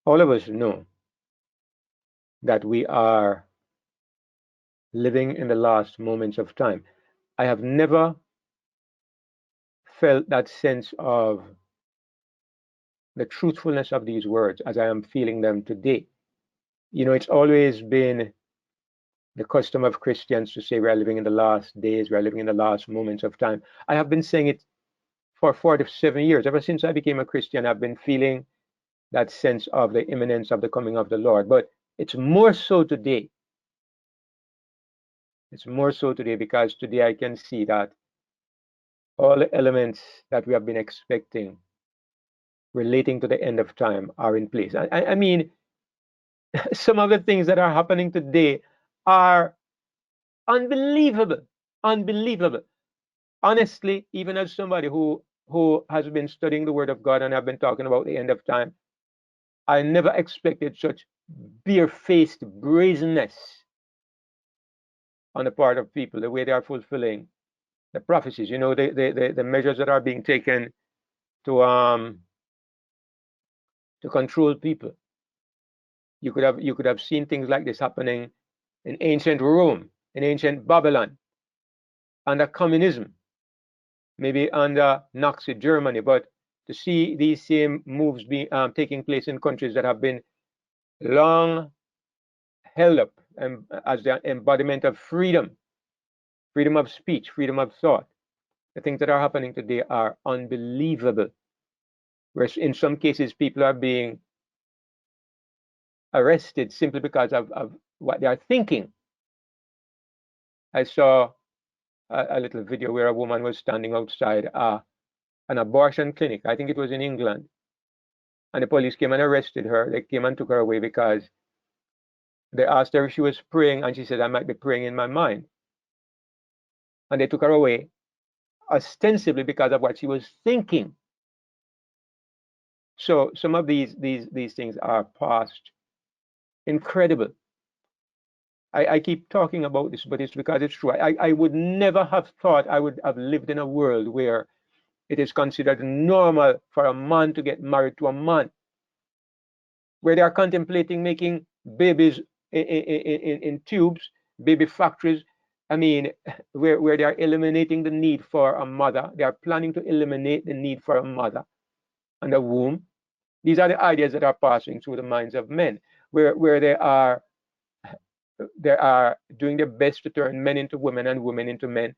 All of us know that we are living in the last moments of time. I have never felt that sense of the truthfulness of these words as I am feeling them today. You know, it's always been the custom of Christians to say we're living in the last days, we're living in the last moments of time. I have been saying it for 47 years. Ever since I became a Christian, I've been feeling that sense of the imminence of the coming of the Lord. But it's more so today. It's more so today because today I can see that all the elements that we have been expecting relating to the end of time are in place. I mean, some of the things that are happening today are unbelievable. Unbelievable. Honestly, even as somebody who has been studying the Word of God and have been talking about the end of time, I never expected such bare-faced brazenness on the part of people, the way they are fulfilling the prophecies. You know, the measures that are being taken to to control people. You could have seen things like this happening in ancient Rome, in ancient Babylon, under communism, maybe under Nazi Germany, but to see these same moves taking place in countries that have been long held up as the embodiment of freedom, freedom of speech, freedom of thought. The things that are happening today are unbelievable. Whereas in some cases, people are being arrested simply because of what they are thinking. I saw a little video where a woman was standing outside an abortion clinic. I think it was in England. And the police came and arrested her. They came and took her away because they asked her if she was praying, and she said, I might be praying in my mind. And they took her away ostensibly because of what she was thinking. So some of these things are past incredible. I keep talking about this, but it's because it's true. I would never have thought I would have lived in a world where it is considered normal for a man to get married to a man, where they are contemplating making babies in tubes, baby factories. I mean, where they are eliminating the need for a mother. They are planning to eliminate the need for a mother and a womb. These are the ideas that are passing through the minds of men, where they are doing their best to turn men into women and women into men.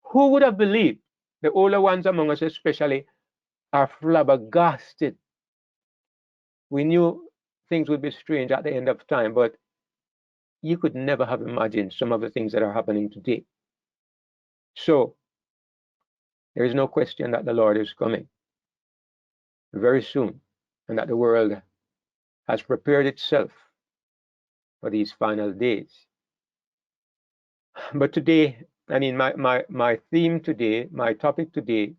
Who would have believed? The older ones among us, especially, are flabbergasted. We knew things would be strange at the end of time, but you could never have imagined some of the things that are happening today. So there is no question that the Lord is coming very soon, and that the world has prepared itself for these final days. But today, I mean, my theme today, my topic today,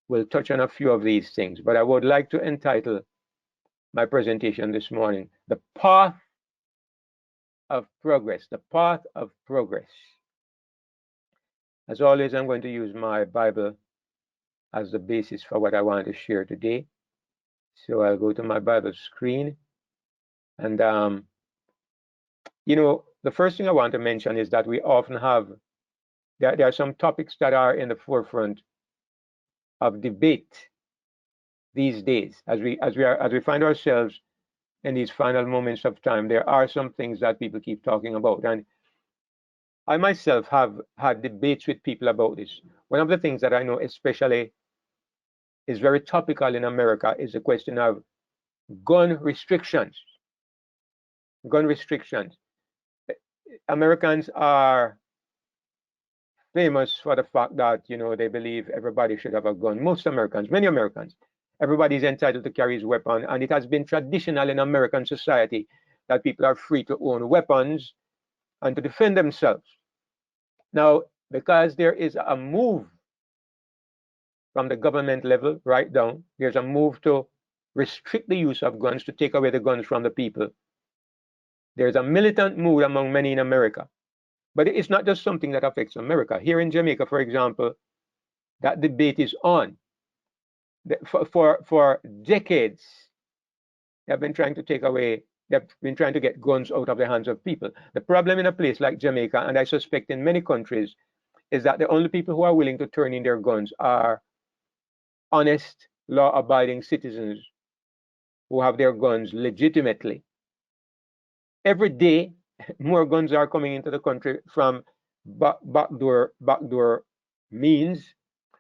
will touch on a few of these things, but I would like to entitle my presentation this morning, The Path of Progress. The Path of Progress. As always, I'm going to use my Bible as the basis for what I want to share today. So I'll go to my Bible screen. And, the first thing I want to mention is that we often have, there are some topics that are in the forefront of debate these days. As we find ourselves in these final moments of time, there are some things that people keep talking about. And I myself have had debates with people about this. One of the things that I know especially is very topical in America is the question of gun restrictions. Gun restrictions. Americans are famous for the fact that they believe everybody should have a gun. Most Americans, many Americans, everybody is entitled to carry his weapon, and it has been traditional in American society that people are free to own weapons and to defend themselves. Now, because there is a move from the government level right down, there's a move to restrict the use of guns, to take away the guns from the people. There's a militant mood among many in America. But it's not just something that affects America. Here in Jamaica, for example, that debate is on. For decades, They have been trying to take away, they've been trying to get guns out of the hands of people. The problem in a place like Jamaica, and I suspect in many countries, is that the only people who are willing to turn in their guns are honest, law-abiding citizens who have their guns legitimately. Every day, more guns are coming into the country from backdoor means.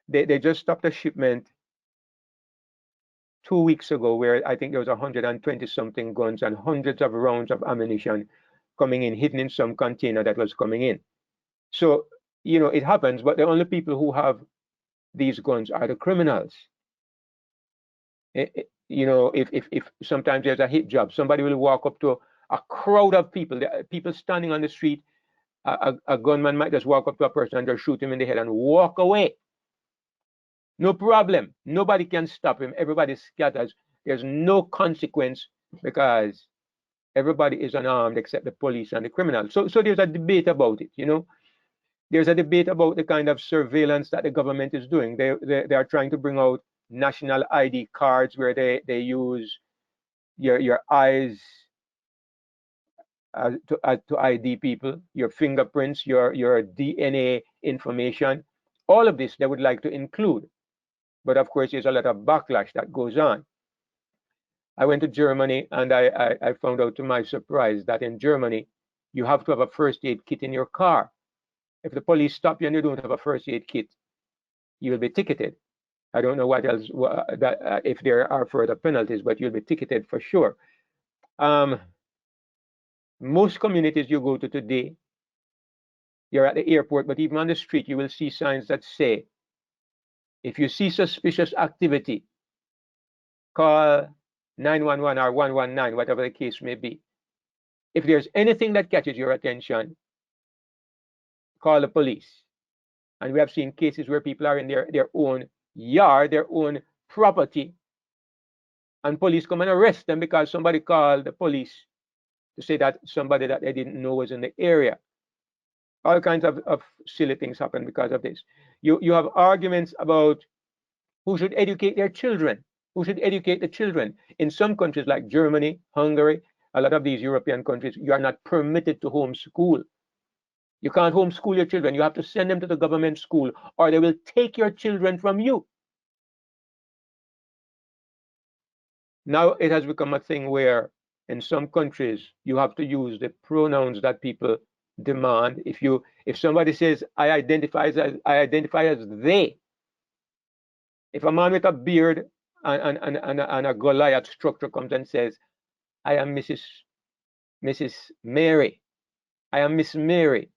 They just stopped a shipment 2 weeks ago where I think there was 120 something guns and hundreds of rounds of ammunition coming in, hidden in some container that was coming in. So, it happens, but the only people who have these guns are the criminals. If sometimes there's a hit job, somebody will walk up to a crowd of people, people standing on the street, a gunman might just walk up to a person and just shoot him in the head and walk away. No problem. Nobody can stop him. Everybody scatters. There's no consequence because everybody is unarmed except the police and the criminals. So there's a debate about it, There's a debate about the kind of surveillance that the government is doing. They are trying to bring out national ID cards where they use your eyes to ID people, your fingerprints, your DNA information. All of this they would like to include. But of course, there's a lot of backlash that goes on. I went to Germany and I found out to my surprise that in Germany, you have to have a first aid kit in your car. If the police stop you and you don't have a first aid kit, you will be ticketed. I don't know what else if there are further penalties, but you'll be ticketed for sure. Most communities you go to today, you're at the airport, but even on the street, you will see signs that say, if you see suspicious activity, call 911 or 119, whatever the case may be. If there's anything that catches your attention, call the police. And we have seen cases where people are in their own yard, their own property, and police come and arrest them because somebody called the police to say that somebody that they didn't know was in the area. All kinds of silly things happen because of this. You have arguments about who should educate their children, who should educate the children. In some countries like Germany, Hungary, a lot of these European countries, you are not permitted to homeschool. You can't homeschool your children. You have to send them to the government school or they will take your children from you. Now it has become a thing where in some countries you have to use the pronouns that people demand. If somebody says I identify as they, if a man with a beard and a Goliath structure comes and says, I am Mrs. Mary, I am Miss Mary,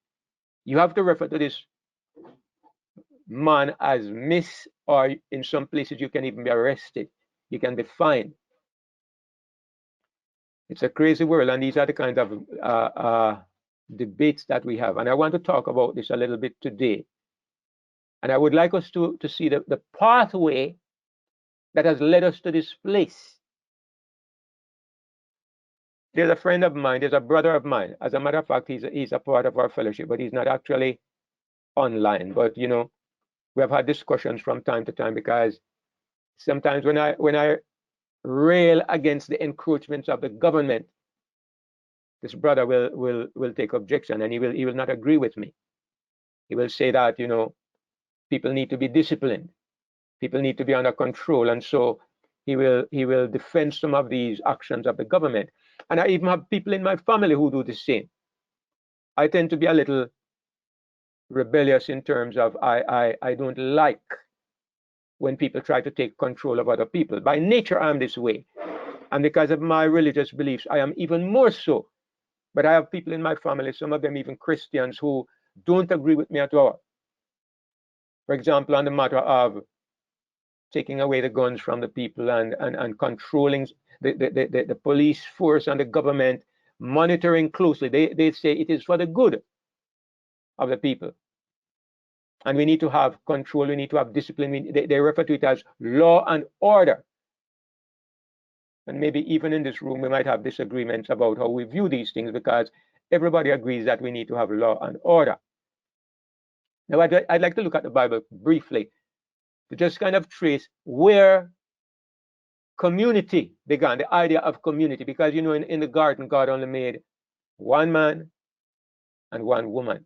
you have to refer to this man as Miss, or in some places you can even be arrested. You can be fined. It's a crazy world, and these are the kinds of debates that we have. And I want to talk about this a little bit today. And I would like us to see the pathway that has led us to this place. There's a friend of mine, there's a brother of mine. As a matter of fact, he's a part of our fellowship, but he's not actually online. But we have had discussions from time to time because sometimes when I rail against the encroachments of the government, this brother will take objection and he will not agree with me. He will say that people need to be disciplined, people need to be under control, and so he will defend some of these actions of the government. And I even have people in my family who do the same. I tend to be a little rebellious in terms of I don't like when people try to take control of other people. By nature, I'm this way. And because of my religious beliefs, I am even more so. But I have people in my family, some of them even Christians, who don't agree with me at all. For example, on the matter of taking away the guns from the people and controlling the police force and the government, monitoring closely. They say it is for the good of the people. And we need to have control, we need to have discipline. They refer to it as law and order. And maybe even in this room, we might have disagreements about how we view these things because everybody agrees that we need to have law and order. Now, I'd like to look at the Bible briefly to just kind of trace where community began, the idea of community, because you know in the garden God only made one man and one woman.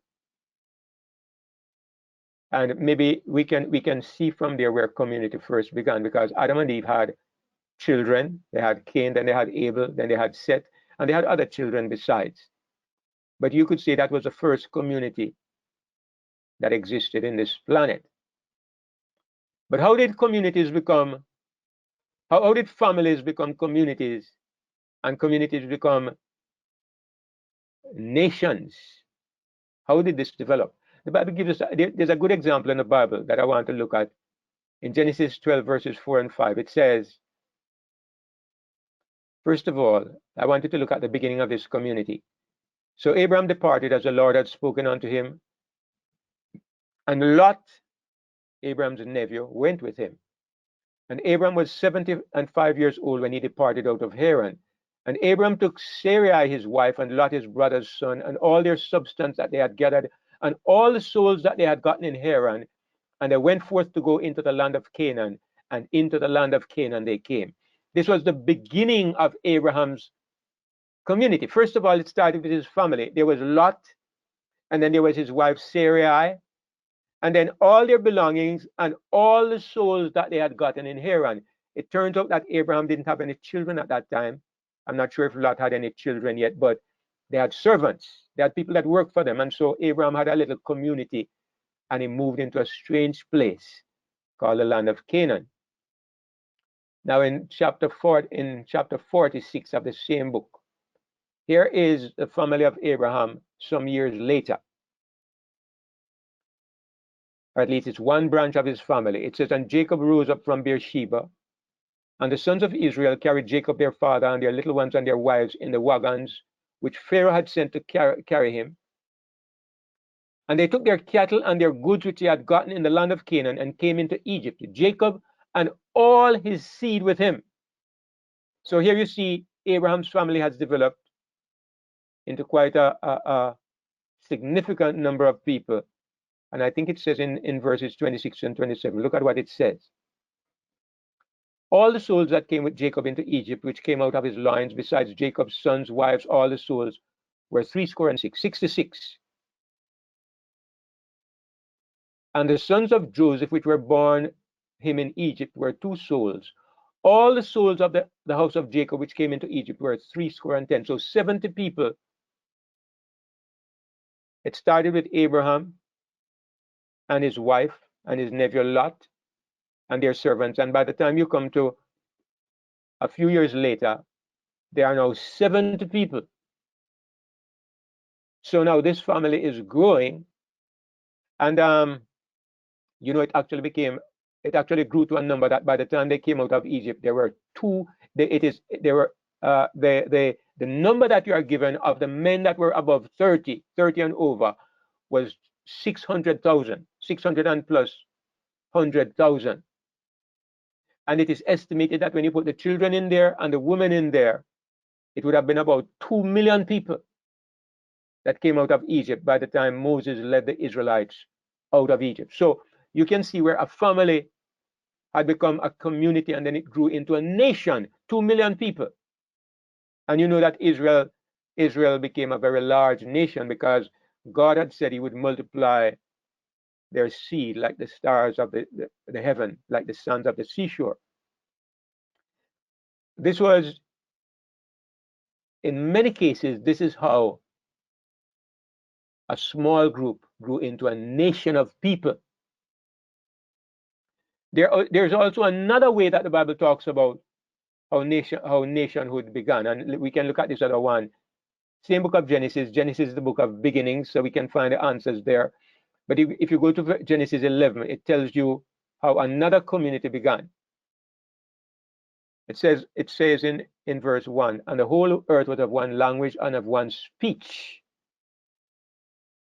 And maybe we can see from there where community first began, because Adam and Eve had children. They had Cain, then they had Abel, then they had Seth, and they had other children besides. But you could say that was the first community that existed in this planet. But how did communities become, how did families become communities and communities become nations? How did this develop? The Bible gives us, there's a good example in the Bible that I want to look at. In Genesis 12, verses 4 and 5, it says, first of all, I wanted to look at the beginning of this community. So Abraham departed as the Lord had spoken unto him, and Lot, Abraham's nephew, went with him. And Abraham was 75 years old when he departed out of Haran. And Abraham took Sarai his wife, and Lot his brother's son, and all their substance that they had gathered, and all the souls that they had gotten in Haran, and they went forth to go into the land of Canaan, and into the land of Canaan they came. This was the beginning of Abraham's community. First of all, it started with his family. There was Lot, and then there was his wife Sarai, and then all their belongings and all the souls that they had gotten in Haran. It turns out that Abraham didn't have any children at that time. I'm not sure if Lot had any children yet, but they had servants. They had people that worked for them. And so Abraham had a little community, and he moved into a strange place called the land of Canaan. Now in chapter 46 of the same book, here is the family of Abraham some years later. Or at least it's one branch of his family. It says, and Jacob rose up from Beersheba, and the sons of Israel carried Jacob their father and their little ones and their wives in the wagons which Pharaoh had sent to carry him. And they took their cattle and their goods which they had gotten in the land of Canaan, and came into Egypt, Jacob and all his seed with him. So here you see Abraham's family has developed into quite a significant number of people. And I think it says in verses 26 and 27, look at what it says. All the souls that came with Jacob into Egypt, which came out of his loins, besides Jacob's sons, wives, all the souls, were 66, 66. And the sons of Joseph, which were born him in Egypt, were 2 souls. All the souls of the house of Jacob, which came into Egypt, were 70. So 70 people. It started with Abraham and his wife and his nephew Lot and their servants. And by the time you come to a few years later, there are now 70 people. So now this family is growing, and you know, it actually grew to a number that by the time they came out of Egypt, there were the number that you are given of the men that were above 30 and over was 600,000, 600 and plus 100,000. And it is estimated that when you put the children in there and the women in there, it would have been about 2 million people that came out of Egypt by the time Moses led the Israelites out of Egypt. So you can see where a family had become a community, and then it grew into a nation, 2 million people. And you know that Israel became a very large nation because God had said he would multiply their seed like the stars of the heaven, like the sands of the seashore. This was, in many cases, this is how a small group grew into a nation of people. There's also another way that the Bible talks about how nationhood began, and we can look at this other one. Same book of Genesis. Genesis is the book of beginnings, so we can find the answers there. But if you go to Genesis 11, it tells you how another community began. It says in verse 1, and the whole earth was of one language and of one speech.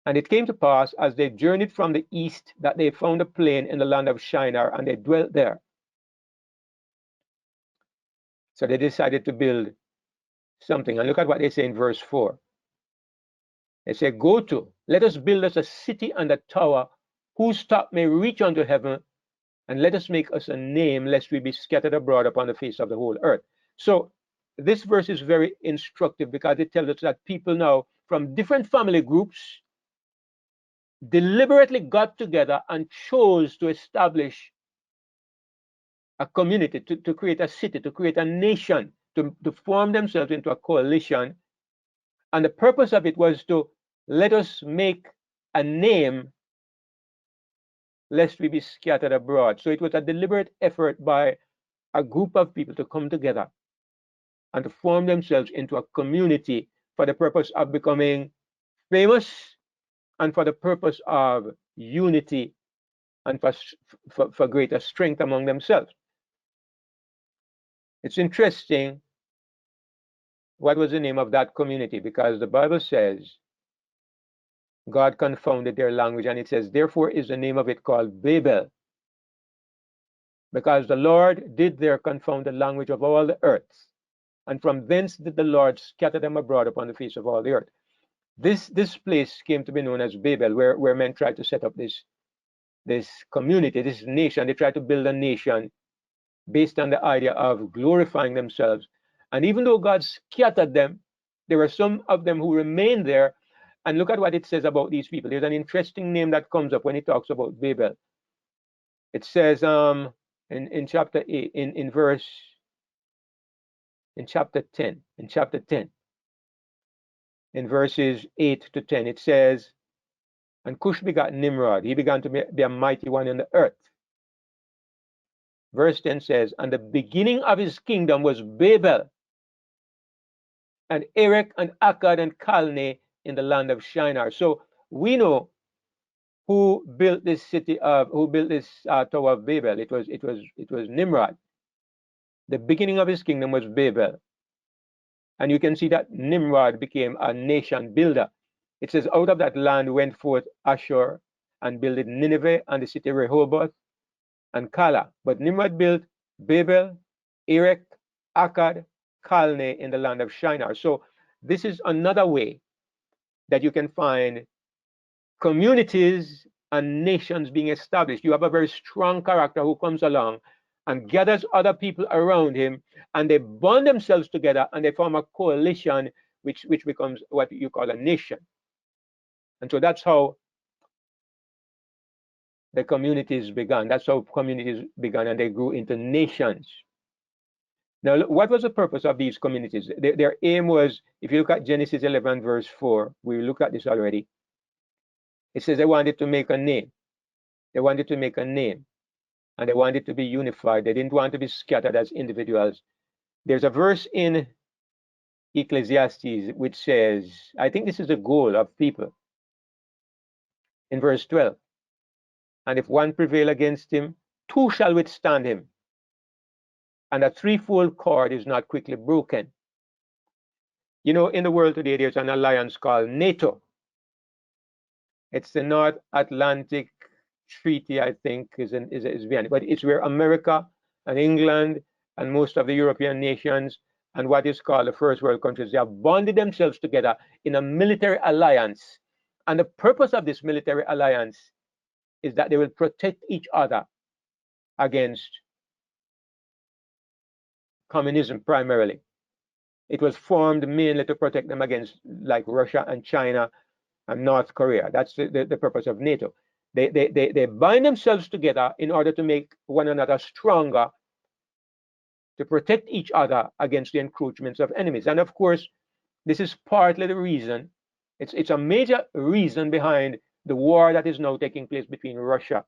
And it came to pass, as they journeyed from the east, that they found a plain in the land of Shinar, and they dwelt there. So they decided to build something. And look at what they say in verse 4. They say, go to, let us build us a city and a tower, whose top may reach unto heaven, and let us make us a name, lest we be scattered abroad upon the face of the whole earth. So this verse is very instructive because it tells us that people now from different family groups deliberately got together and chose to establish a community, to create a city, to create a nation, to form themselves into a coalition. And the purpose of it was to let us make a name, lest we be scattered abroad. So it was a deliberate effort by a group of people to come together and to form themselves into a community for the purpose of becoming famous and for the purpose of unity and for greater strength among themselves. It's interesting what was the name of that community, because the Bible says God confounded their language, and it says, therefore is the name of it called Babel, because the Lord did there confound the language of all the earth, and from thence did the Lord scatter them abroad upon the face of all the earth. This place came to be known as Babel, where men tried to set up this community, this nation. They tried to build a nation based on the idea of glorifying themselves. And even though God scattered them, there were some of them who remained there. And look at what it says about these people. There's an interesting name that comes up when he talks about Babel. It says in chapter 8, in chapter 10, in verses 8 to 10, it says, and Cush begot Nimrod. He began to be a mighty one in the earth. Verse 10 says, and the beginning of his kingdom was Babel, and Erech and Akkad and Calneh in the land of Shinar. So we know who built this Tower of Babel. It was Nimrod. The beginning of his kingdom was Babel, and you can see that Nimrod became a nation builder. It says, out of that land went forth Ashur and builded Nineveh and the city Rehoboth and Kala. But Nimrod built Babel, Erech, Akkad, Calneh in the land of Shinar. So this is another way that you can find communities and nations being established. You have a very strong character who comes along and gathers other people around him, and they bond themselves together and they form a coalition, which becomes what you call a nation. And so that's how the communities began. That's how communities began, and they grew into nations. Now, what was the purpose of these communities? Their aim was, if you look at Genesis 11, verse 4, we looked at this already. It says they wanted to make a name. They wanted to make a name, and they wanted to be unified. They didn't want to be scattered as individuals. There's a verse in Ecclesiastes which says, I think this is the goal of people. In verse 12, and if one prevail against him, two shall withstand him, and a threefold cord is not quickly broken. You know, in the world today, there's an alliance called NATO. It's the North Atlantic Treaty, I think, is behind it. But it's where America and England and most of the European nations and what is called the first world countries, they have bonded themselves together in a military alliance. And the purpose of this military alliance is that they will protect each other against communism primarily. It was formed mainly to protect them against like Russia and China and North Korea. That's the purpose of NATO. They bind themselves together in order to make one another stronger, to protect each other against the encroachments of enemies. And of course, this is partly the reason, it's a major reason behind the war that is now taking place between Russia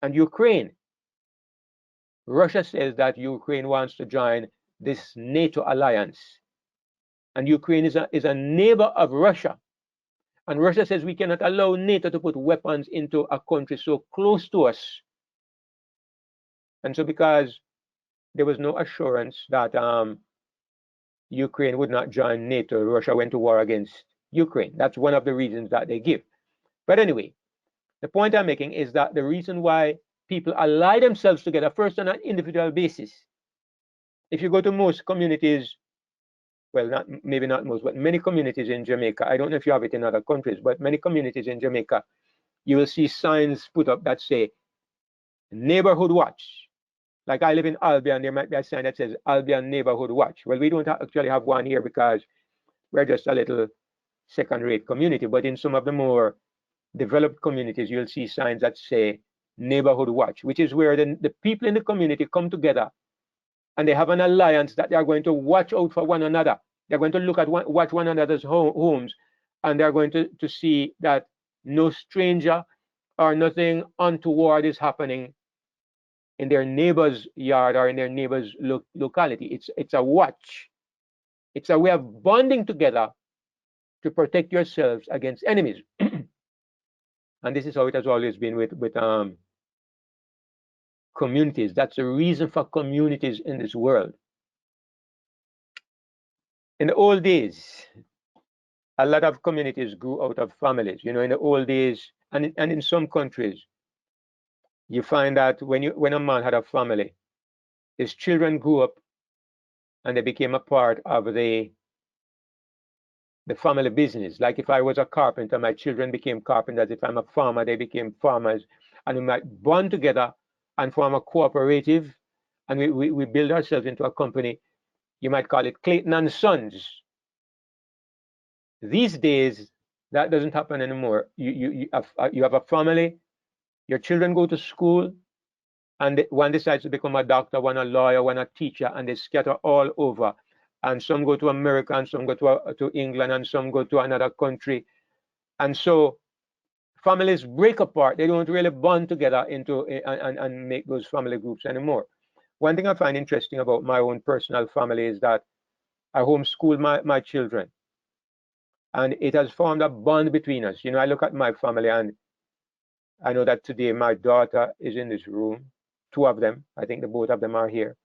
and Ukraine. Russia says that Ukraine wants to join this NATO alliance. And Ukraine is a neighbor of Russia. And Russia says we cannot allow NATO to put weapons into a country so close to us. And so because there was no assurance that Ukraine would not join NATO, Russia went to war against Ukraine. That's one of the reasons that they give. But anyway, the point I'm making is that the reason why people ally themselves together, first on an individual basis. If you go to most communities, well, maybe not most, but many communities in Jamaica, I don't know if you have it in other countries, but many communities in Jamaica, you will see signs put up that say, neighborhood watch. Like I live in Albion, there might be a sign that says Albion Neighborhood Watch. Well, we don't actually have one here because we're just a little second-rate community. But in some of the more developed communities, you'll see signs that say Neighborhood Watch, which is where the people in the community come together and they have an alliance that they are going to watch out for one another. They're going to look at watch one another's homes, and they're going to see that no stranger or nothing untoward is happening in their neighbor's yard or in their neighbor's locality. It's a watch. It's a way of bonding together to protect yourselves against enemies. And this is how it has always been with communities. That's the reason for communities in this world. In the old days, a lot of communities grew out of families. You know, in the old days, and in some countries, you find that when a man had a family, his children grew up and they became a part of the family business. Like if I was a carpenter, my children became carpenters. If I'm a farmer, they became farmers. And we might bond together and form a cooperative, and we build ourselves into a company. You might call it Clayton and Sons. These days, that doesn't happen anymore. You have a family, your children go to school, and one decides to become a doctor, one a lawyer, one a teacher, and they scatter all over. And some go to America, and some go to England, and some go to another country. And so families break apart. They don't really bond together into and make those family groups anymore. One thing I find interesting about my own personal family is that I homeschool my children, and it has formed a bond between us. You know, I look at my family, and I know that today my daughter is in this room, two of them. I think the both of them are here.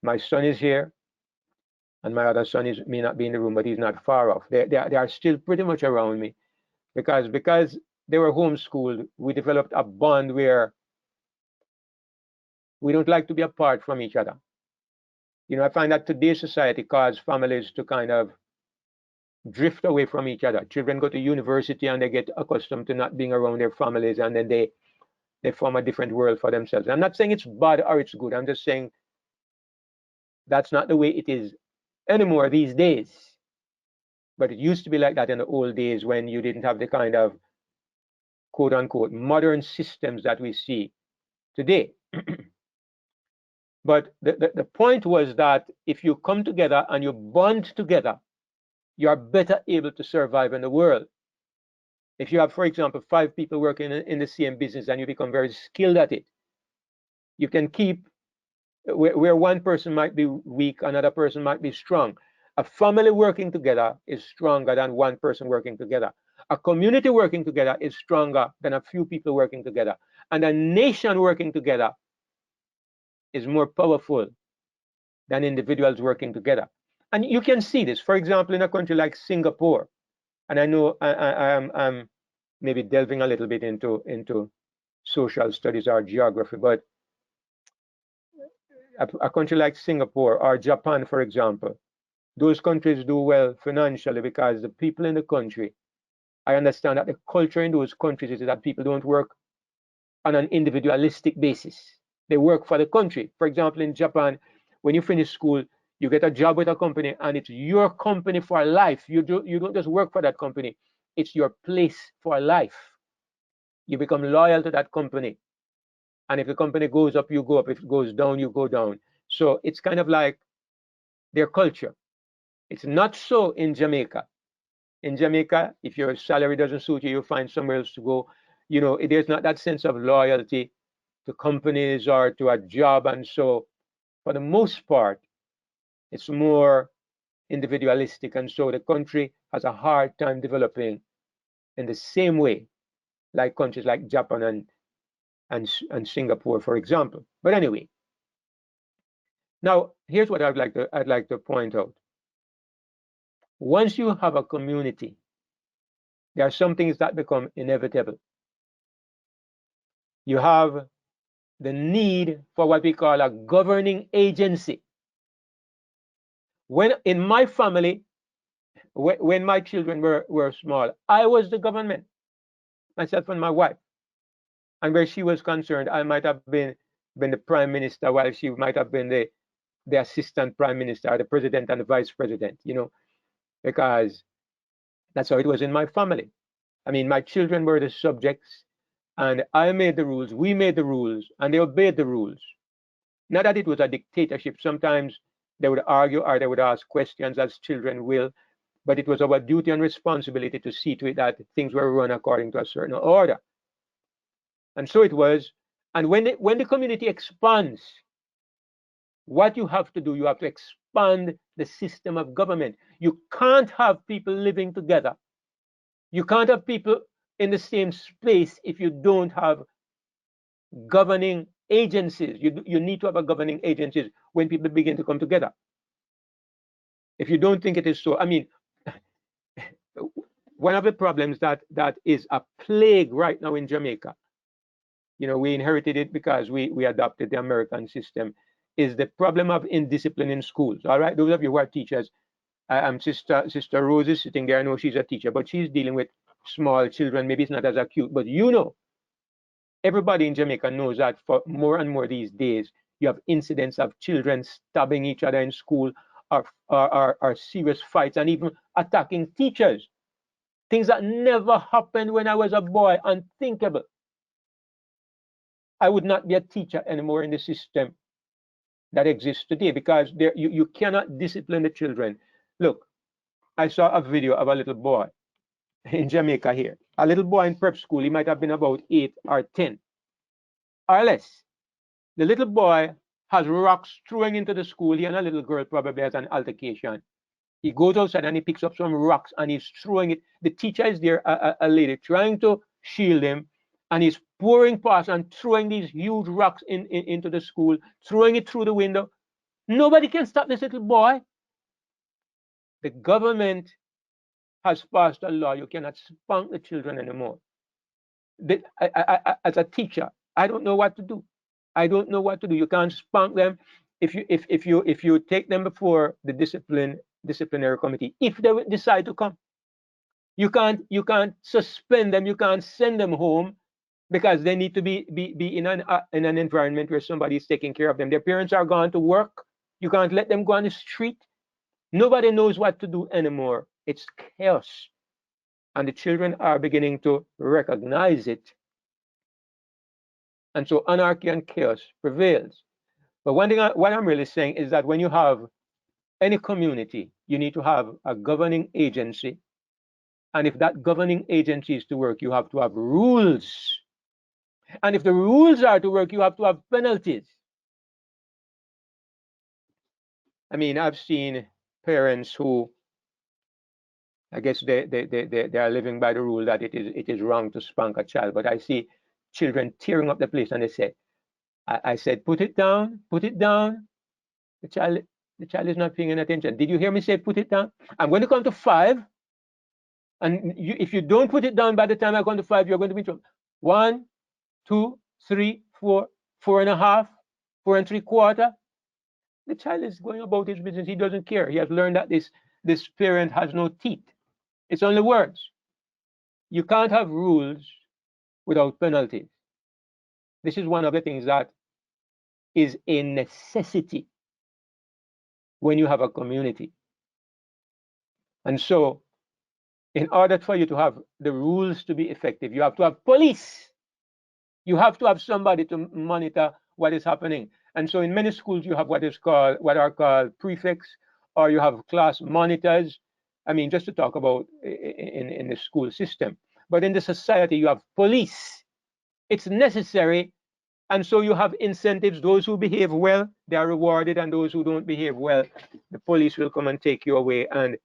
My son is here, and my other son may not be in the room, but he's not far off. They are still pretty much around me because they were homeschooled. We developed a bond where we don't like to be apart from each other. You know, I find that today's society caused families to kind of drift away from each other. Children go to university and they get accustomed to not being around their families, and then they form a different world for themselves. I'm not saying it's bad or it's good. I'm just saying that's not the way it is anymore these days. But it used to be like that in the old days when you didn't have the kind of quote unquote modern systems that we see today. But the point was that if you come together and you bond together, you are better able to survive in the world. If you have, for example, 5 people working in the same business and you become very skilled at it, you can keep where one person might be weak, another person might be strong. A family working together is stronger than one person working together. A community working together is stronger than a few people working together. And a nation working together is more powerful than individuals working together. And you can see this, for example, in a country like Singapore. And I know I'm maybe delving a little bit into social studies or geography, but a country like Singapore or Japan, for example, those countries do well financially because the people in the country, I understand that the culture in those countries is that people don't work on an individualistic basis. They work for the country. For example, in Japan, when you finish school, you get a job with a company and it's your company for life. You don't just work for that company. It's your place for life. You become loyal to that company. And if the company goes up, you go up. If it goes down, you go down. So it's kind of like their culture. It's not so in Jamaica. In Jamaica, if your salary doesn't suit you, you find somewhere else to go. You know, there's not that sense of loyalty to companies or to a job. And so, for the most part, it's more individualistic. And so the country has a hard time developing in the same way like countries like Japan and Singapore, for example. But anyway, now here's what I'd like to point out. Once you have a community, there are some things that become inevitable. You have the need for what we call a governing agency. When in my family, when my children were small, I was the government, myself and my wife. And where she was concerned, I might have been the prime minister, while she might have been the assistant prime minister, the president and the vice president, because that's how it was in my family. I mean, my children were the subjects, and I made the rules, we made the rules, and they obeyed the rules. Not that it was a dictatorship. Sometimes they would argue or they would ask questions, as children will, but it was our duty and responsibility to see to it that things were run according to a certain order. And so it was. And when the community expands, what you have to do, you have to expand the system of government. You can't have people living together. You can't have people in the same space if you don't have governing agencies. You need to have a governing agencies when people begin to come together. If you don't think it is so, I mean, one of the problems that is a plague right now in Jamaica, we inherited it because we adopted the American system, is the problem of indiscipline in schools. All right, those of you who are teachers, Sister Rose is sitting there. I know she's a teacher, but she's dealing with small children. Maybe it's not as acute, but everybody in Jamaica knows that for more and more these days, you have incidents of children stabbing each other in school, or serious fights, and even attacking teachers. Things that never happened when I was a boy, unthinkable. I would not be a teacher anymore in the system that exists today, because you cannot discipline the children. Look, I saw a video of a little boy in Jamaica here. A little boy in prep school. He might have been about 8 or 10 or less. The little boy has rocks throwing into the school. He and a little girl probably has an altercation. He goes outside and he picks up some rocks and he's throwing it. The teacher is there, a lady, trying to shield him, and he's pouring past and throwing these huge rocks into the school, throwing it through the window. Nobody can stop this little boy. The government has passed a law. You cannot spank the children anymore. As a teacher, I don't know what to do. I don't know what to do. You can't spank them. If you take them before the disciplinary committee, if they decide to come, you can't suspend them. You can't send them home, because they need to be in an environment where somebody is taking care of them. Their parents are gone to work. You can't let them go on the street. Nobody knows what to do anymore. It's chaos, and the children are beginning to recognize it. And so anarchy and chaos prevails. But one thing, what I'm really saying is that when you have any community, you need to have a governing agency. And if that governing agency is to work, you have to have rules. And if the rules are to work, you have to have penalties. I mean, I've seen parents who, I guess they are living by the rule that it is wrong to spank a child. But I see children tearing up the place, and they say, I said, put it down, put it down. The child is not paying any attention. Did you hear me say put it down? I'm going to count to 5. And if you don't put it down by the time I count to 5, you're going to be in trouble. 1, 2, 3, 4, 4.5, 4 3/4. The child is going about his business. He doesn't care. He has learned that this parent has no teeth. It's only words. You can't have rules without penalties. This is one of the things that is a necessity when you have a community. And so, in order for you to have the rules to be effective, you have to have police. You have to have somebody to monitor what is happening. And so in many schools, you have what are called prefects, or you have class monitors. I mean, just to talk about in the school system. But in the society, you have police. It's necessary. And so you have incentives. Those who behave well, they are rewarded. And those who don't behave well, the police will come and take you away. And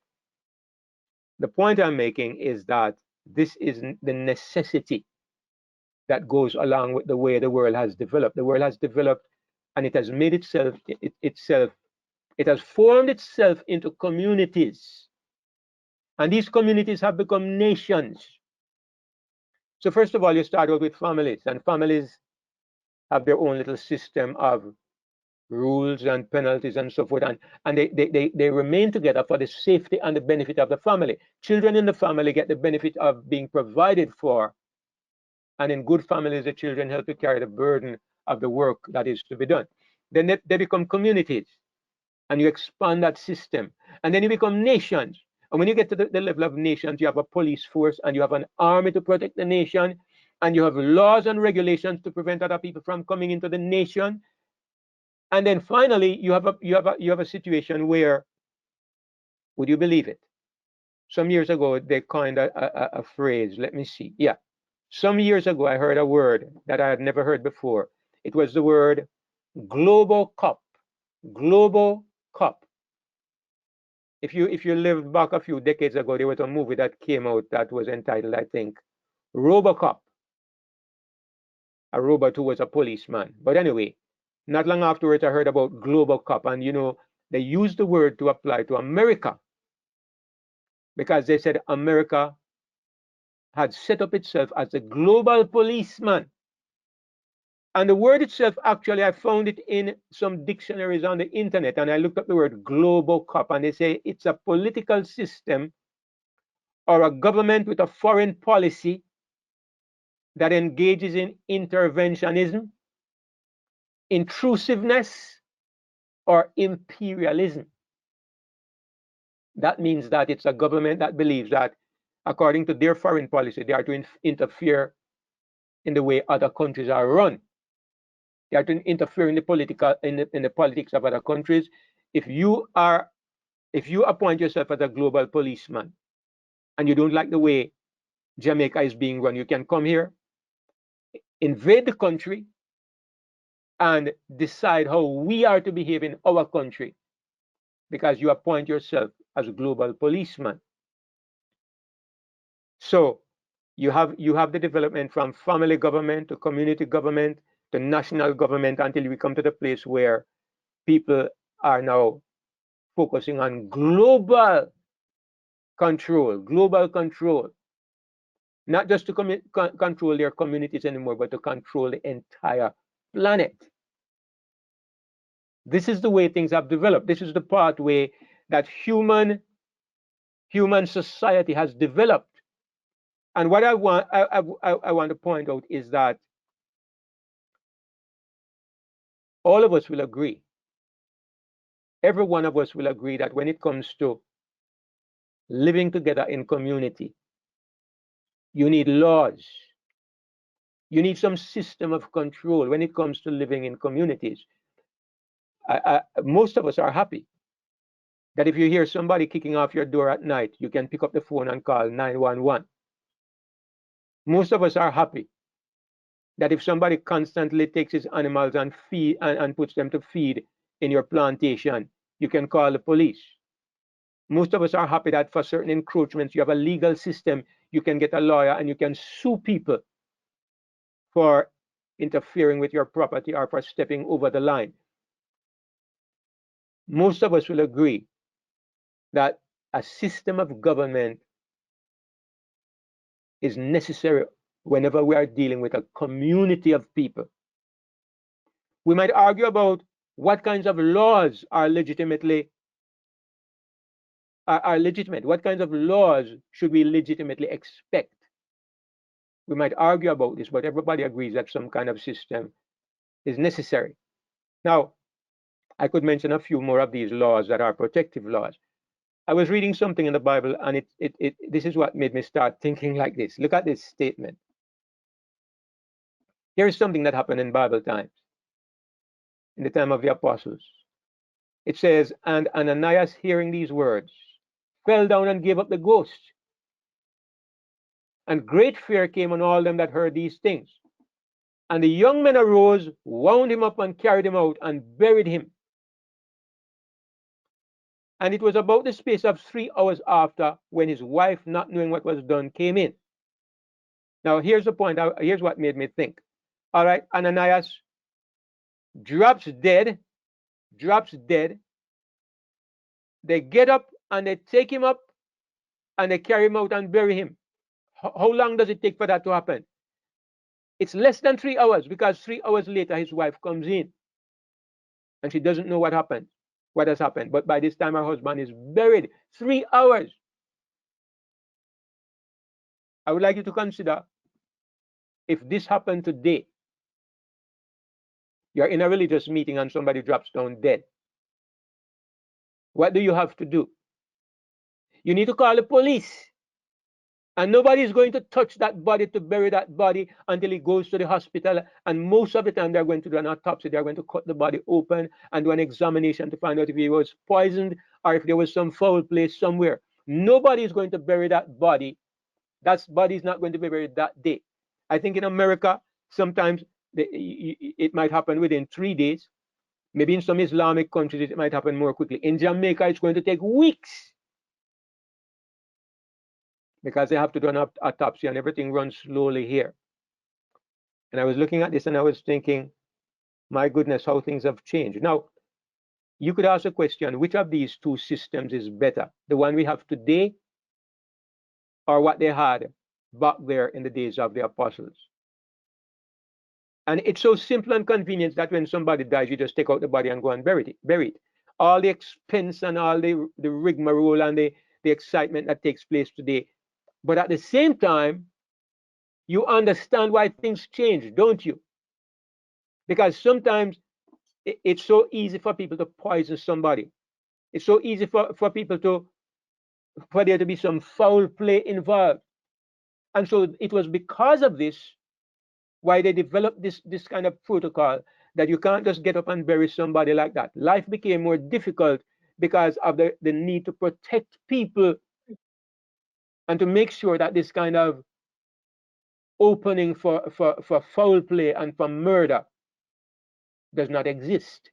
the point I'm making is that this is the necessity that goes along with the way the world has developed. The world has developed, and it has made itself, it has formed itself into communities. And these communities have become nations. So first of all, you start out with families, and families have their own little system of rules and penalties and so forth, and they remain together for the safety and the benefit of the family. Children in the family get the benefit of being provided for And in good families, the children help to carry the burden of the work that is to be done. Then they become communities, and you expand that system. And then you become nations. And when you get to the level of nations, you have a police force and you have an army to protect the nation, and you have laws and regulations to prevent other people from coming into the nation. And then finally, you have a situation where, would you believe it? Some years ago, they coined a phrase. Let me see. Yeah. Some years ago, I heard a word that I had never heard before. It was the word global cup. Global cup. If you live back a few decades ago, there was a movie that came out that was entitled, I think, Robocop. A robot who was a policeman. But anyway, not long afterwards, I heard about global cup, and they used the word to apply to America, because they said America had set up itself as a global policeman. And the word itself, actually, I found it in some dictionaries on the internet, and I looked up the word global cup, and they say it's a political system or a government with a foreign policy that engages in interventionism, intrusiveness, or imperialism. That means that it's a government that believes that, according to their foreign policy, they are to interfere in the way other countries are run. They are to interfere in the politics of other countries. If you appoint yourself as a global policeman and you don't like the way Jamaica is being run, you can come here, invade the country, and decide how we are to behave in our country, because you appoint yourself as a global policeman. So you have the development from family government to community government to national government, until we come to the place where people are now focusing on global control, not just to control their communities anymore, but to control the entire planet. This is the way things have developed. This is the pathway that human society has developed. And what I want to point out is that all of us will agree, every one of us will agree, that when it comes to living together in community, you need laws. You need some system of control when it comes to living in communities. Most of us are happy that if you hear somebody kicking off your door at night, you can pick up the phone and call 911. Most of us are happy that if somebody constantly takes his animals and puts them to feed in your plantation, you can call the police. Most of us are happy that for certain encroachments, you have a legal system. You can get a lawyer and you can sue people for interfering with your property or for stepping over the line. Most of us will agree that a system of government is necessary whenever we are dealing with a community of people. We might argue about what kinds of laws are legitimate. What kinds of laws should we legitimately expect? We might argue about this, but everybody agrees that some kind of system is necessary. Now, I could mention a few more of these laws that are protective laws. I was reading something in the Bible, and this is what made me start thinking like this. Look at this statement. Here is something that happened in Bible times, in the time of the apostles. It says, and Ananias, hearing these words, fell down and gave up the ghost. And great fear came on all them that heard these things. And the young men arose, wound him up, and carried him out, and buried him. And it was about the space of 3 hours after, when his wife, not knowing what was done, came in. Now, here's the point. Here's what made me think. All right, Ananias drops dead. They get up and they take him up and they carry him out and bury him. How long does it take for that to happen? It's less than 3 hours, because 3 hours later, his wife comes in and she doesn't know what has happened. But by this time, her husband is buried. 3 hours. I would like you to consider if this happened today, you're in a religious meeting and somebody drops down dead, what do you have to do? You need to call the police. And nobody is going to touch that body to bury that body until it goes to the hospital. And most of the time, they're going to do an autopsy. They're going to cut the body open and do an examination to find out if it was poisoned or if there was some foul play somewhere. Nobody is going to bury that body. That body is not going to be buried that day. I think in America, sometimes it might happen within 3 days. Maybe in some Islamic countries, it might happen more quickly. In Jamaica, it's going to take weeks, because they have to do an autopsy and everything runs slowly here. And I was looking at this and I was thinking, my goodness, how things have changed. Now, you could ask a question, which of these two systems is better? The one we have today or what they had back there in the days of the apostles? And it's so simple and convenient that when somebody dies, you just take out the body and go and bury it. All the expense and all the rigmarole and the excitement that takes place today. But at the same time, you understand why things change, don't you? Because sometimes it's so easy for people to poison somebody. It's so easy for people for there to be some foul play involved. And so it was because of this why they developed this kind of protocol, that you can't just get up and bury somebody like that. Life became more difficult because of the need to protect people and to make sure that this kind of opening for foul play and for murder does not exist.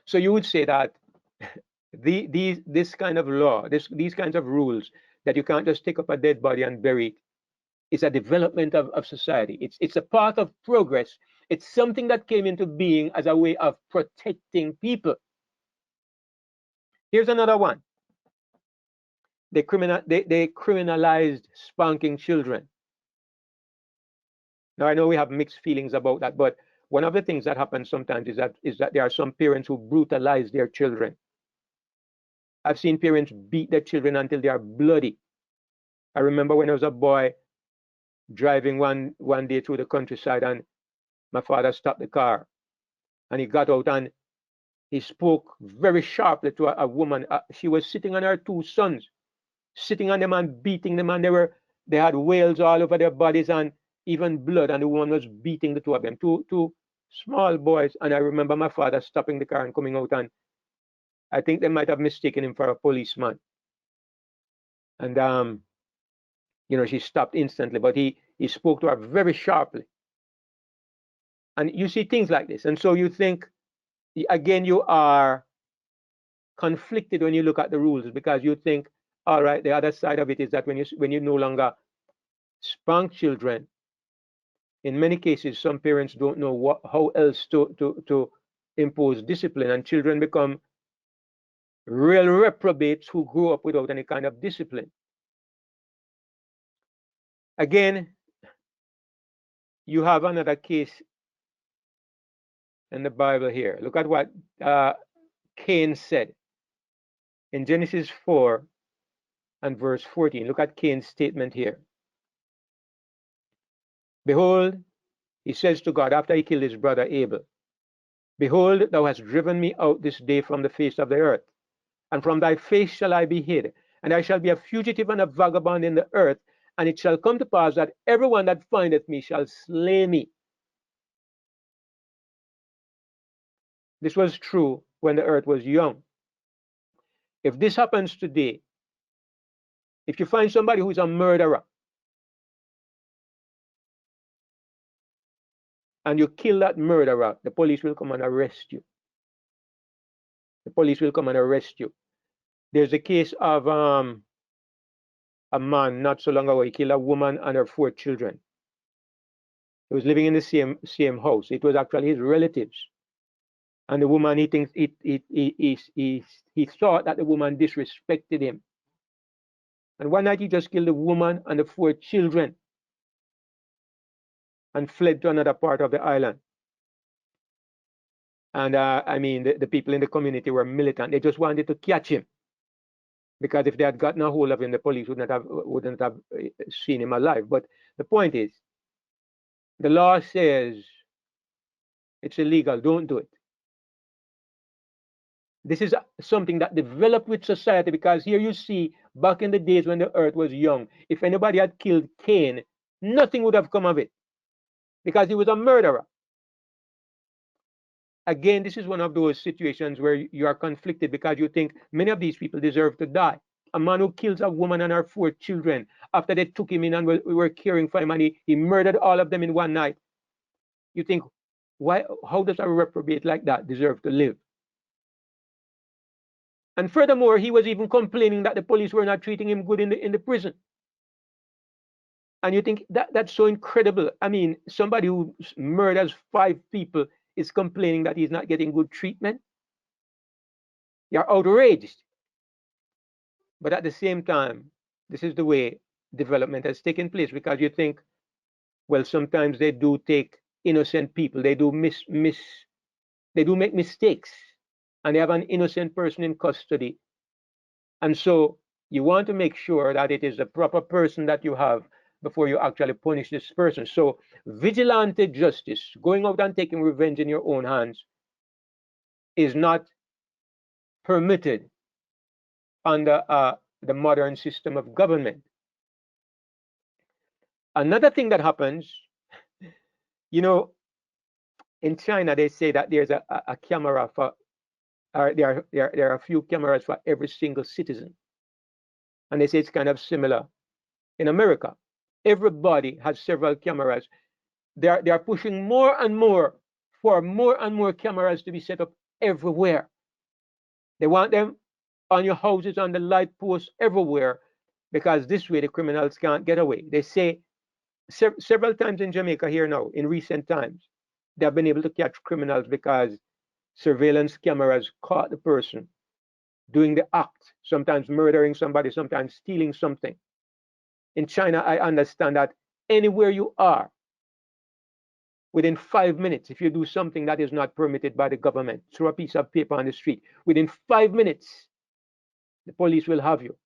So you would say that this kind of law, these kinds of rules, that you can't just take up a dead body and bury it, is a development of society. It's a part of progress. It's something that came into being as a way of protecting people. Here's another one. They criminalized spanking children. Now, I know we have mixed feelings about that, but one of the things that happens sometimes is that there are some parents who brutalize their children. I've seen parents beat their children until they are bloody. I remember when I was a boy driving one day through the countryside, and my father stopped the car, and he got out and he spoke very sharply to a woman. She was sitting on her two sons, sitting on them and beating them, and they had wales all over their bodies and even blood, and the woman was beating the two of them, two small boys. And I remember my father stopping the car and coming out, and I think they might have mistaken him for a policeman. And she stopped instantly, but he spoke to her very sharply. And you see things like this, and so you think, again, you are conflicted when you look at the rules, because you think, all right, the other side of it is that when you no longer spank children, in many cases, some parents don't know how else to impose discipline, and children become real reprobates who grew up without any kind of discipline. Again, you have another case in the Bible here. Look at what Cain said in Genesis 4 and verse 14. Look at Cain's statement here. Behold, he says to God after he killed his brother Abel, behold, thou hast driven me out this day from the face of the earth, and from thy face shall I be hid, and I shall be a fugitive and a vagabond in the earth, and it shall come to pass that everyone that findeth me shall slay me. This was true when the earth was young. If this happens today, if you find somebody who's a murderer and you kill that murderer, the police will come and arrest you. The police will come and arrest you. There's a case of a man not so long ago. He killed a woman and her 4 children. He was living in the same house. It was actually his relatives. And the woman, he thinks he thought that the woman disrespected him. And one night he just killed the woman and the 4 children and fled to another part of the island. And I mean, the people in the community were militant. They just wanted to catch him. because if they had gotten a hold of him, the police wouldn't have seen him alive. But the point is, the law says it's illegal. Don't do it. This is something that developed with society, because here you see, back in the days when the earth was young, if anybody had killed Cain, nothing would have come of it because he was a murderer. Again, this is one of those situations where you are conflicted because you think many of these people deserve to die. A man who kills a woman and her 4 children after they took him in and were caring for him, and he murdered all of them in one night. You think, why? How does a reprobate like that deserve to live? And furthermore, he was even complaining that the police were not treating him good in the prison. And you think that's so incredible. I mean, somebody who murders 5 people is complaining that he's not getting good treatment. You're outraged. But at the same time, this is the way development has taken place, because you think, well, sometimes they do take innocent people. They do they do make mistakes, and they have an innocent person in custody. And so you want to make sure that it is the proper person that you have before you actually punish this person. So vigilante justice, going out and taking revenge in your own hands, is not permitted under the modern system of government. Another thing that happens, you know, in China, they say that there's a camera for, there are a few cameras for every single citizen. And they say it's kind of similar in America. Everybody has several cameras. They are pushing more and more for more and more cameras to be set up everywhere. They want them on your houses, on the light posts, everywhere, because this way the criminals can't get away. They say several times in Jamaica here now, in recent times, they have been able to catch criminals because surveillance cameras caught the person doing the act, sometimes murdering somebody, sometimes stealing something. In China, I understand that anywhere you are, within 5 minutes, if you do something that is not permitted by the government, throw a piece of paper on the street, within 5 minutes, the police will have you.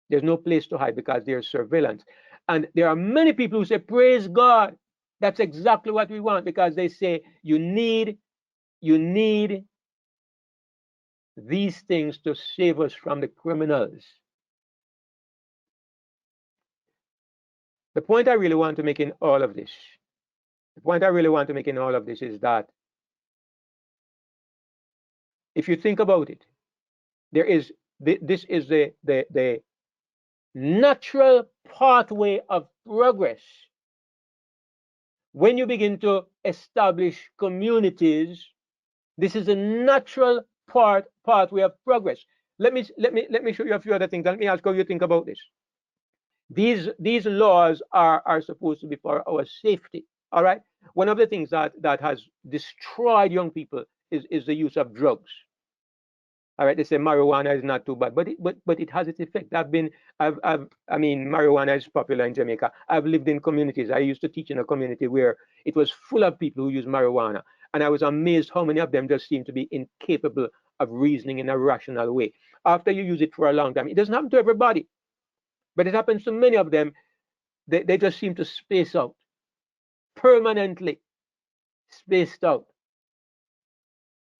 There's no place to hide because there's surveillance. And there are many people who say, praise God. That's exactly what we want, because they say you need these things to save us from the criminals. The point I really want to make in all of this, is that if you think about it, this is the natural pathway of progress. When you begin to establish communities, this is a natural pathway of progress. Let me show you a few other things. Let me ask how you think about this. These laws are supposed to be for our safety. All right. One of the things that has destroyed young people is the use of drugs. All right, they say marijuana is not too bad, but it has its effect. I mean, marijuana is popular in Jamaica. I've lived in communities. I used to teach in a community where it was full of people who use marijuana, and I was amazed how many of them just seem to be incapable of reasoning in a rational way. After you use it for a long time, it doesn't happen to everybody, but it happens to many of them. They just seem to space out, permanently spaced out.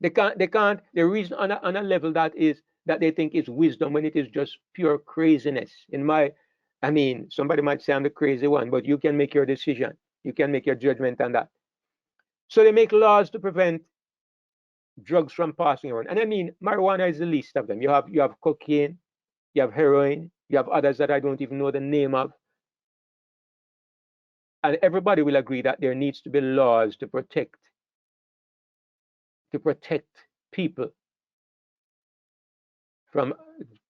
They reason on a level that they think is wisdom, when it is just pure craziness. Somebody might say I'm the crazy one, but you can make your decision. You can make your judgment on that. So they make laws to prevent drugs from passing around. And I mean, marijuana is the least of them. You have cocaine, you have heroin, you have others that I don't even know the name of. And everybody will agree that there needs to be laws to protect people from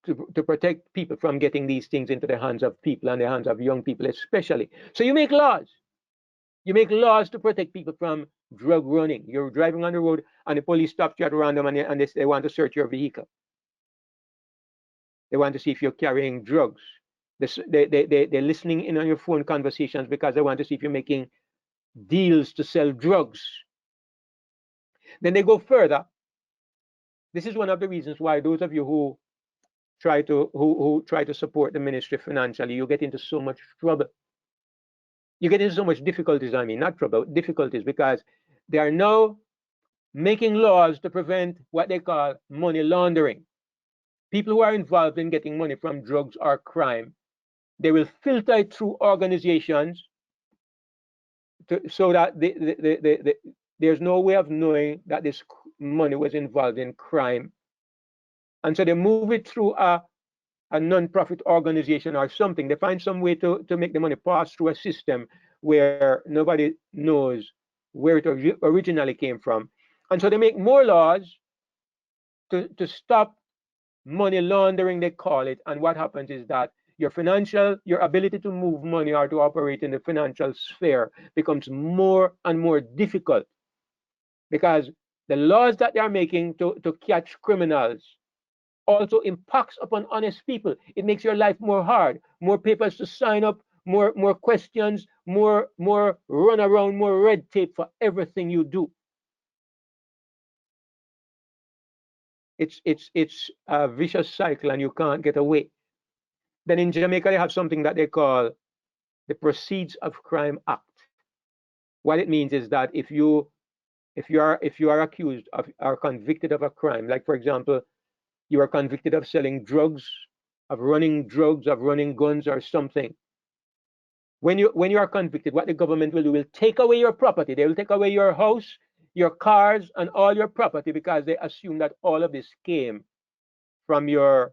to protect people from getting these things into the hands of people, and the hands of young people especially. So you make laws. You make laws to protect people from drug running. You're driving on the road and the police stops you at random, and they want to search your vehicle. They want to see if you're carrying drugs. They're listening in on your phone conversations because they want to see if you're making deals to sell drugs. Then they go further. This is one of the reasons why those of you who who try to support the ministry financially, you get into so much trouble. You get into so much difficulties. I mean, not trouble, difficulties, because they are now making laws to prevent what they call money laundering. People who are involved in getting money from drugs or crime, they will filter it through organizations so that there's no way of knowing that this money was involved in crime. And so they move it through a non-profit organization or something. They find some way to make the money pass through a system where nobody knows where it originally came from. And so they make more laws to stop money laundering, they call it. And what happens is that your ability to move money or to operate in the financial sphere becomes more and more difficult, because the laws that they are making to catch criminals also impacts upon honest people. It makes your life more hard, more papers to sign up, more questions, more run around, more red tape for everything you do. It's a vicious cycle and you can't get away. Then in Jamaica they have something that they call the Proceeds of Crime Act. What it means is that if you are accused of or convicted of a crime, like for example, you are convicted of selling drugs, of running guns or something. When you are convicted, what the government will do will take away your property. They will take away your house, your cars, and all your property, because they assume that all of this came from your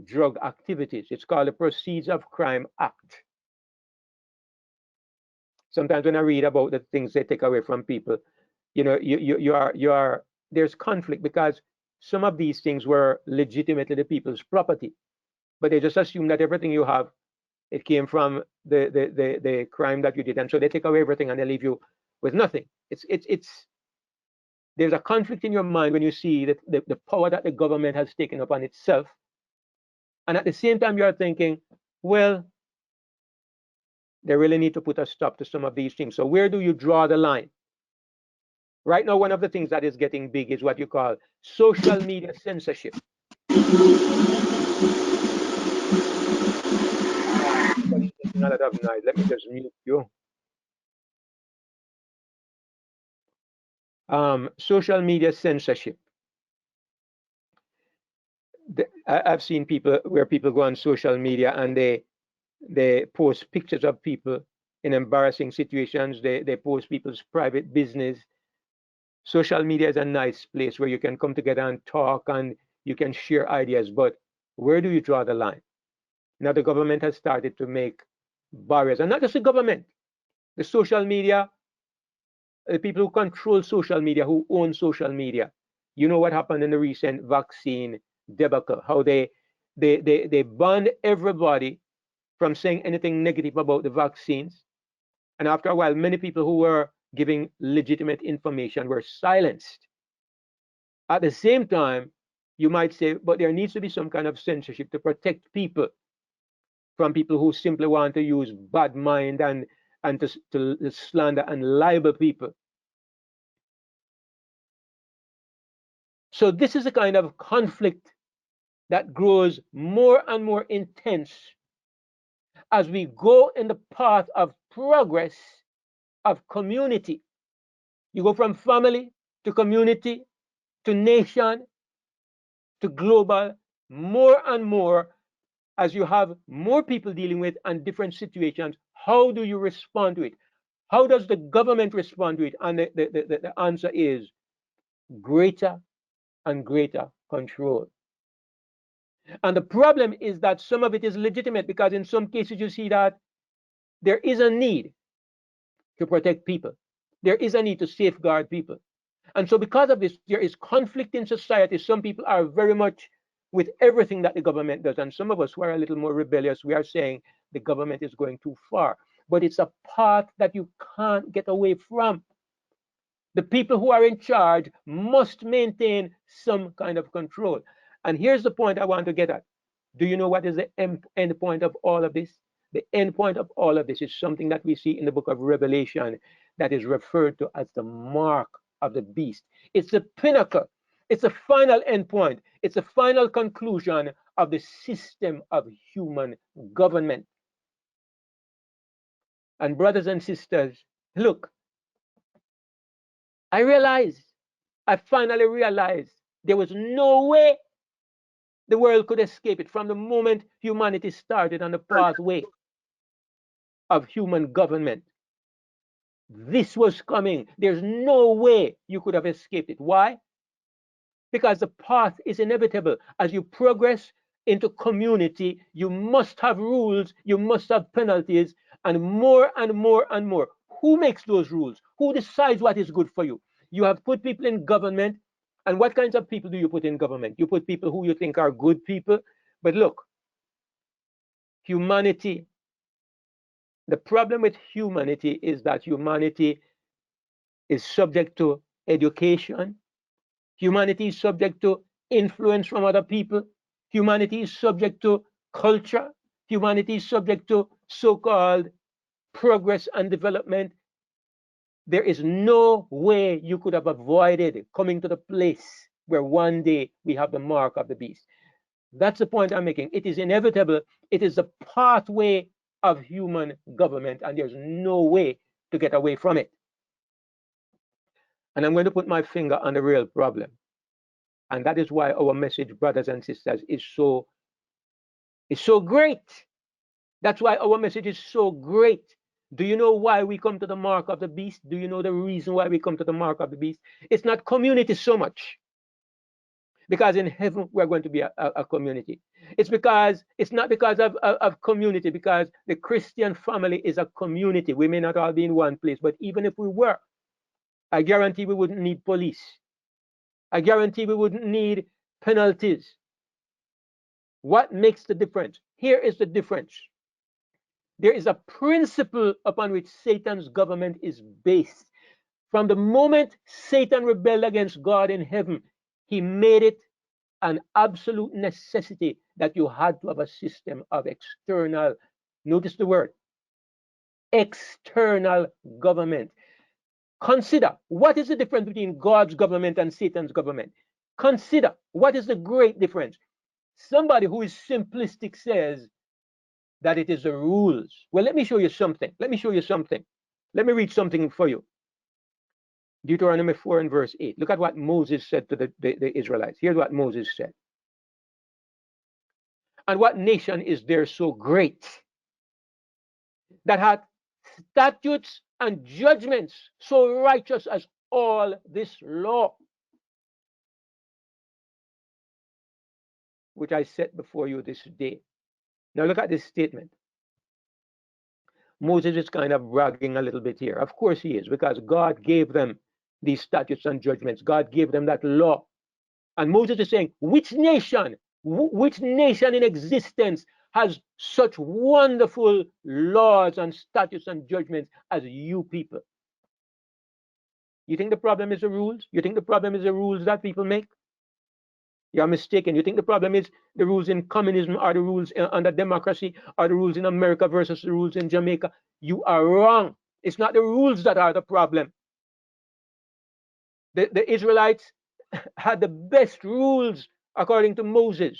drug activities. It's called the Proceeds of Crime Act. Sometimes when I read about the things they take away from people, you are there's conflict, because some of these things were legitimately the people's property, but they just assume that everything you have, it came from the crime that you did, and so they take away everything and they leave you with nothing. It's there's a conflict in your mind when you see that the power that the government has taken upon itself, and at the same time you are thinking, well, they really need to put a stop to some of these things. So where do you draw the line? Right now, one of the things that is getting big is what you call social media censorship. A lot of noise. Let me just mute you. Social media censorship. I've seen people where people go on social media and they post pictures of people in embarrassing situations. They post people's private business. Social media is a nice place where you can come together and talk and you can share ideas, but where do you draw the line? Now the government has started to make barriers, and not just the government, the social media, the people who control social media, who own social media. You know what happened in the recent vaccine debacle, how they banned everybody from saying anything negative about the vaccines. And after a while, many people who were giving legitimate information were silenced. At the same time, you might say, but there needs to be some kind of censorship to protect people from people who simply want to use bad mind and to slander and libel people. So this is a kind of conflict that grows more and more intense as we go in the path of progress of community. You go from family to community to nation to global, more and more, as you have more people dealing with and different situations. How do you respond to it? How does the government respond to it? And the answer is greater and greater control. And the problem is that some of it is legitimate, because in some cases you see that there is a need to protect people. There is a need to safeguard people. And so because of this, there is conflict in society. Some people are very much with everything that the government does. And some of us who are a little more rebellious, we are saying the government is going too far. But it's a path that you can't get away from. The people who are in charge must maintain some kind of control. And here's the point I want to get at. Do you know what is the end point of all of this? The end point of all of this is something that we see in the book of Revelation that is referred to as the mark of the beast. It's the pinnacle. It's the final end point. It's the final conclusion of the system of human government. And brothers and sisters, look, I finally realized there was no way the world could escape it from the moment humanity started on the pathway of human government. This was coming. There's no way you could have escaped it. Why? Because the path is inevitable. As you progress into community, you must have rules, you must have penalties, and more and more and more. Who makes those rules? Who decides what is good for you? You have put people in government, and what kinds of people do you put in government? You put people who you think are good people. But look, humanity, the problem with humanity is that humanity is subject to education. Humanity is subject to influence from other people. Humanity is subject to culture. Humanity is subject to so-called progress and development. There is no way you could have avoided coming to the place where one day we have the mark of the beast. That's the point I'm making. It is inevitable. It is the pathway of human government, and there's no way to get away from it. And I'm going to put my finger on the real problem. And that is why our message, brothers and sisters, is so great. That's why our message is so great. Do you know why we come to the mark of the beast? Do you know the reason why we come to the mark of the beast? It's not community so much, because in heaven we're going to be a community. It's not because of community, because the Christian family is a community. We may not all be in one place, but even if we were, I guarantee we wouldn't need police. I guarantee we wouldn't need penalties. What makes the difference? Here is the difference. There is a principle upon which Satan's government is based. From the moment Satan rebelled against God in heaven, he made it an absolute necessity that you had to have a system of external, notice the word, external government. Consider, what is the difference between God's government and Satan's government? Consider, what is the great difference? Somebody who is simplistic says that it is the rules. Well, let me show you something. Let me read something for you. Deuteronomy 4 and verse 8. Look at what Moses said to the Israelites. Here's what Moses said. And what nation is there so great that hath statutes and judgments so righteous as all this law, which I set before you this day? Now look at this statement. Moses is kind of bragging a little bit here. Of course he is, because God gave them these statutes and judgments. God gave them that law. And Moses is saying, which nation in existence has such wonderful laws and statutes and judgments as you people? You think the problem is the rules? You think the problem is the rules that people make? You're mistaken. You think the problem is the rules in communism, or the rules under democracy, or the rules in America versus the rules in Jamaica? You are wrong. It's not the rules that are the problem. The Israelites had the best rules according to Moses.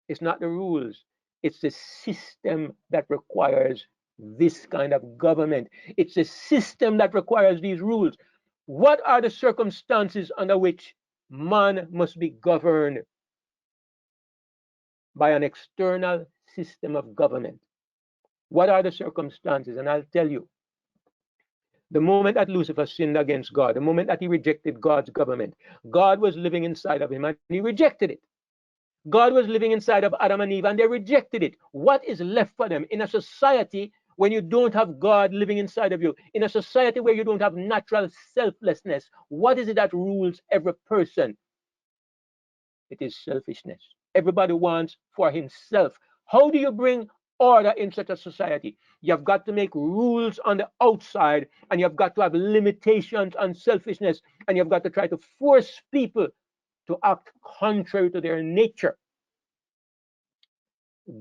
It's not the rules. It's the system that requires this kind of government. It's a system that requires these rules. What are the circumstances under which man must be governed? By an external system of government. What are the circumstances? And I'll tell you. The moment that Lucifer sinned against God, the moment that he rejected God's government, God was living inside of him and he rejected it. God was living inside of Adam and Eve and they rejected it. What is left for them in a society when you don't have God living inside of you? In a society where you don't have natural selflessness, what is it that rules every person? It is selfishness. Everybody wants for himself. How do you bring order in such a society? You've got to make rules on the outside, and you've got to have limitations on selfishness, and you've got to try to force people to act contrary to their nature.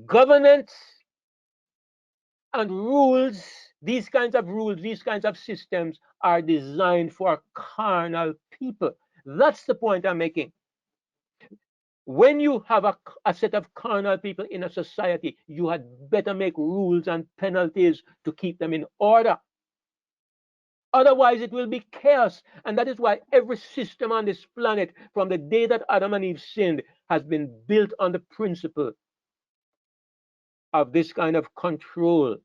Governance and rules, these kinds of rules, these kinds of systems are designed for carnal people. That's the point I'm making. when you have a set of carnal people in a society, you had better make rules and penalties to keep them in order. Otherwise, it will be chaos. And that is why every system on this planet, from the day that Adam and Eve sinned, has been built on the principle of this kind of control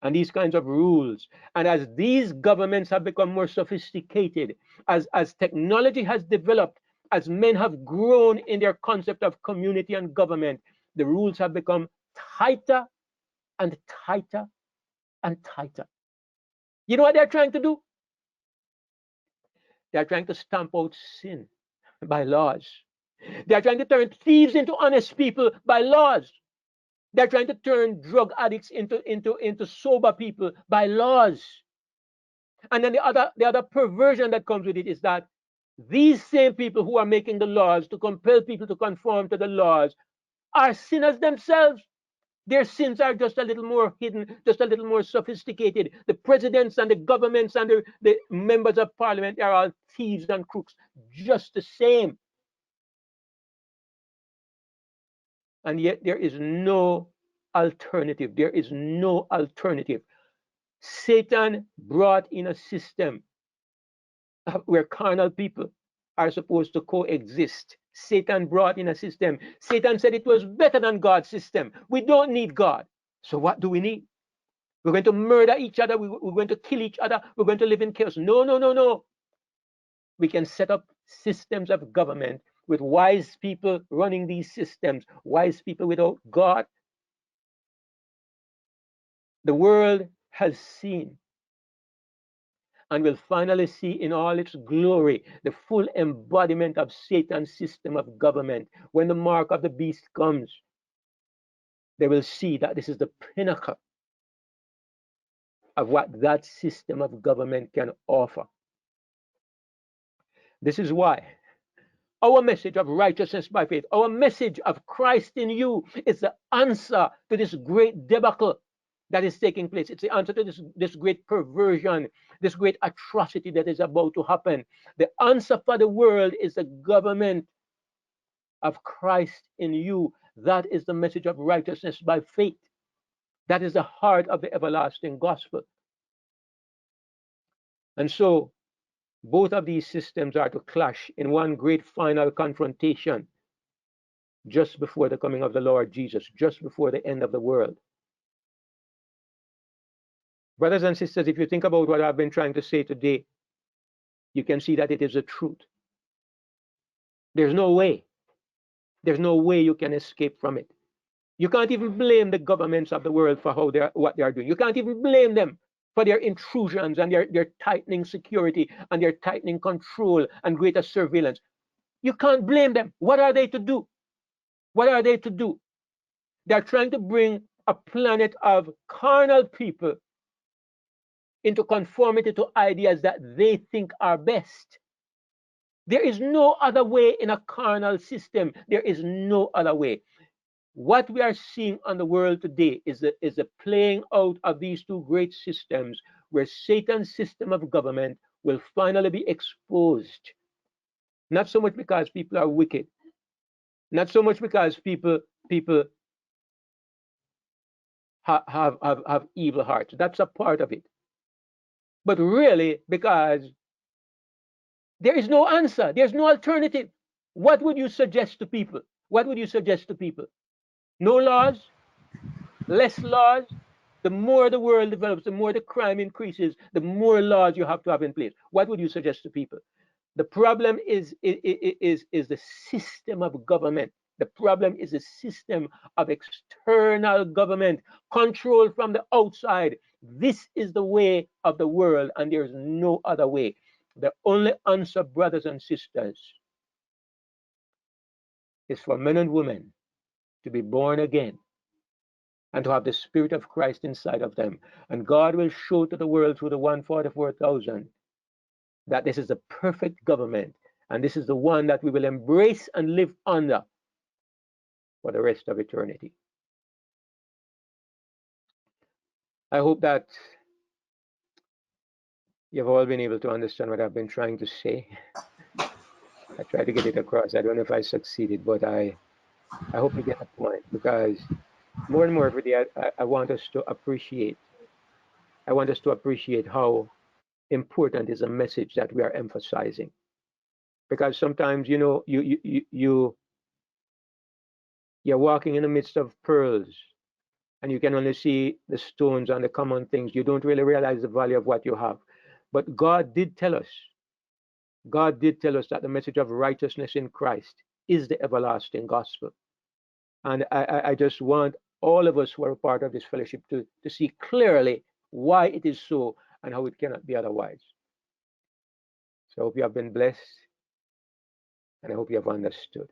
and these kinds of rules. And as these governments have become more sophisticated, as technology has developed, as men have grown in their concept of community and government, the rules have become tighter and tighter and tighter. You know what they're trying to do? They're trying to stamp out sin by laws. They're trying to turn thieves into honest people by laws. They're trying to turn drug addicts into sober people by laws. And then the other perversion that comes with it is that these same people who are making the laws to compel people to conform to the laws are sinners themselves. Their sins are just a little more hidden, just a little more sophisticated. The presidents and the governments and the members of parliament are all thieves and crooks, just the same. And yet there is no alternative. There is no alternative. Satan brought in a system where carnal people are supposed to coexist. Satan brought in a system. Satan said it was better than God's system. We don't need God. So what do we need? We're going to murder each other. We're going to kill each other. We're going to live in chaos. No, no, no, no. We can set up systems of government with wise people running these systems, wise people without God. The world has seen and will finally see in all its glory the full embodiment of Satan's system of government. When the mark of the beast comes, they will see that this is the pinnacle of what that system of government can offer. This is why our message of righteousness by faith, our message of Christ in you, is the answer to this great debacle that is taking place. It's the answer to this great perversion, this great atrocity that is about to happen. The answer for the world is the government of Christ in you. That is the message of righteousness by faith. That is the heart of the everlasting gospel. And so, both of these systems are to clash in one great final confrontation just before the coming of the Lord Jesus, just before the end of the world. Brothers and sisters, if you think about what I've been trying to say today, you can see that it is the truth. There's no way. There's no way you can escape from it. You can't even blame the governments of the world for what they are doing. You can't even blame them for their intrusions and their tightening security and their tightening control and greater surveillance. You can't blame them. What are they to do? What are they to do? They're trying to bring a planet of carnal people into conformity to ideas that they think are best. There is no other way in a carnal system. There is no other way. What we are seeing on the world today is the playing out of these two great systems, where Satan's system of government will finally be exposed. Not so much because people are wicked, not so much because people have evil hearts. That's a part of it. But really, because there is no answer, there's no alternative. What would you suggest to people? What would you suggest to people? No laws, less laws. The more the world develops, the more the crime increases, the more laws you have to have in place. What would you suggest to people? The problem is the system of government. The problem is the system of external government, control from the outside. This is the way of the world, and there's no other way. The only answer, brothers and sisters, is for men and women to be born again and to have the Spirit of Christ inside of them. And God will show to the world through the 144,000 that this is the perfect government, and this is the one that we will embrace and live under for the rest of eternity. I hope that you've all been able to understand what I've been trying to say. I tried to get it across. I don't know if I succeeded, but I hope you get the point, because more and more every day I want us to appreciate. I want us to appreciate how important is a message that we are emphasizing. Because sometimes, you know, you're walking in the midst of pearls, and you can only see the stones and the common things. You don't really realize the value of what you have. But God did tell us that the message of righteousness in Christ is the everlasting gospel. And I just want all of us who are a part of this fellowship to see clearly why it is so and how it cannot be otherwise. So I hope you have been blessed, and I hope you have understood.